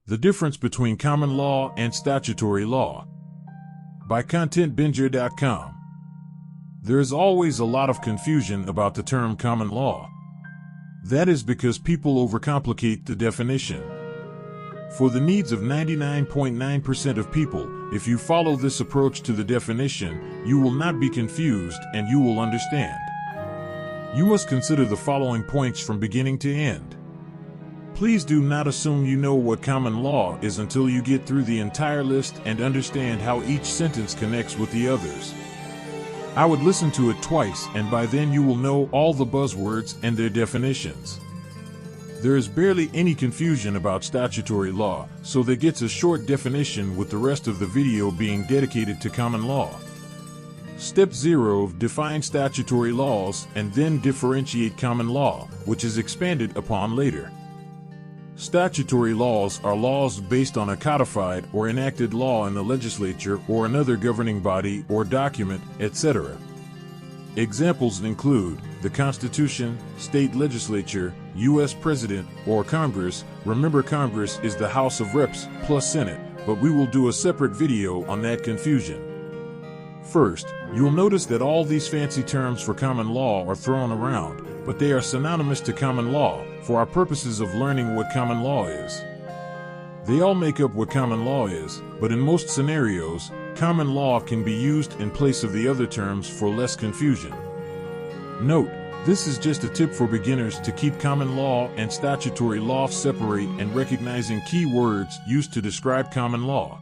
The difference between common law and statutory law. By ContentBinger.com. There is always a lot of confusion about the term common law. That is because people overcomplicate the definition. For the needs of 99.9% of people, if you follow this approach to the definition, you will not be confused and you will understand. You must consider the following points from beginning to end. Please do not assume you know what common law is until you get through the entire list and understand how each sentence connects with the others. I would listen to it twice, and by then you will know all the buzzwords and their definitions. There is barely any confusion about statutory law, so that gets a short definition with the rest of the video being dedicated to common law. Step 0: define statutory laws and then differentiate common law, which is expanded upon later. Statutory laws are laws based on a codified or enacted law in the legislature or another governing body or document, etc. Examples include the Constitution, state legislature, U.S. President, or Congress. Remember, Congress is the House of Reps plus Senate, but we will do a separate video on that confusion. First, you'll notice that all these fancy terms for common law are thrown around, but they are synonymous to common law for our purposes of learning what common law is. They all make up what common law is, but in most scenarios, common law can be used in place of the other terms for less confusion. Note, this is just a tip for beginners to keep common law and statutory law separate and recognizing key words used to describe common law.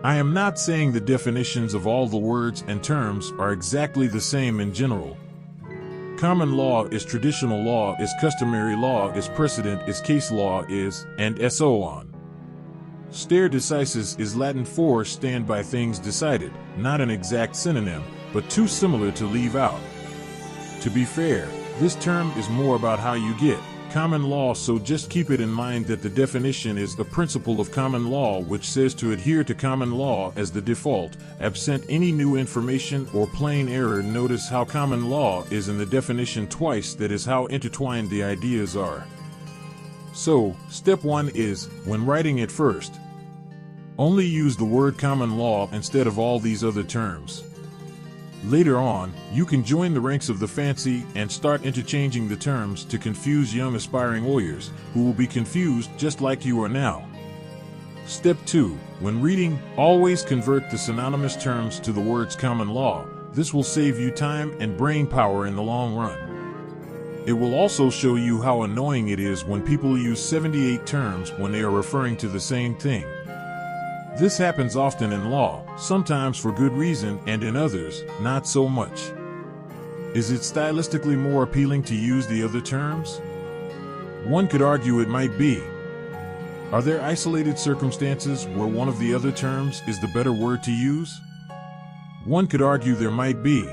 I am not saying the definitions of all the words and terms are exactly the same in general. Common law is traditional law, is customary law, is precedent, is case law, is, and so on. Stare decisis is Latin for stand by things decided, not an exact synonym, but too similar to leave out. To be fair, this term is more about how you get common law, so just keep it in mind that the definition is the principle of common law, which says to adhere to common law as the default, absent any new information or plain error. Notice how common law is in the definition twice. That is how intertwined the ideas are. So, step 1 is, when writing it first, only use the word common law instead of all these other terms. Later on, you can join the ranks of the fancy and start interchanging the terms to confuse young aspiring lawyers, who will be confused just like you are now. Step 2. When reading, always convert the synonymous terms to the words common law. This will save you time and brain power in the long run. It will also show you how annoying it is when people use 78 terms when they are referring to the same thing. This happens often in law, sometimes for good reason, and in others, not so much. Is it stylistically more appealing to use the other terms? One could argue it might be. Are there isolated circumstances where one of the other terms is the better word to use? One could argue there might be.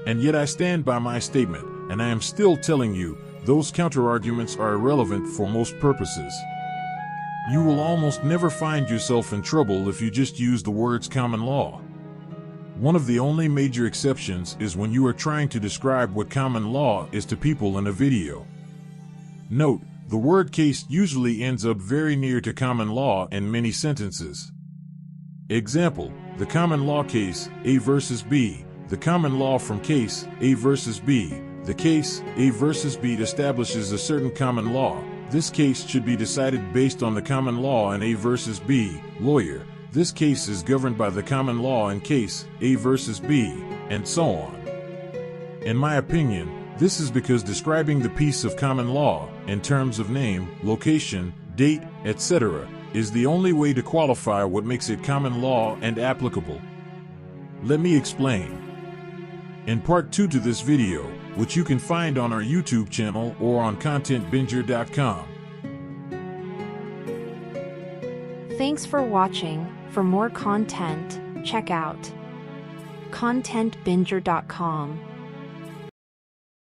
And yet I stand by my statement, and I am still telling you, those counterarguments are irrelevant for most purposes. You will almost never find yourself in trouble if you just use the words common law. One of the only major exceptions is when you are trying to describe what common law is to people in a video. Note, the word case usually ends up very near to common law in many sentences. Example, the common law case, A versus B, the common law from case, A versus B. The case, A versus B, establishes a certain common law. This case should be decided based on the common law in A versus B. Lawyer, this case is governed by the common law in case, A versus B, and so on. In my opinion, this is because describing the piece of common law, in terms of name, location, date, etc., is the only way to qualify what makes it common law and applicable. Let me explain. In part 2 to this video, which you can find on our YouTube channel or on ContentBinger.com. Thanks for watching. For more content, check out ContentBinger.com.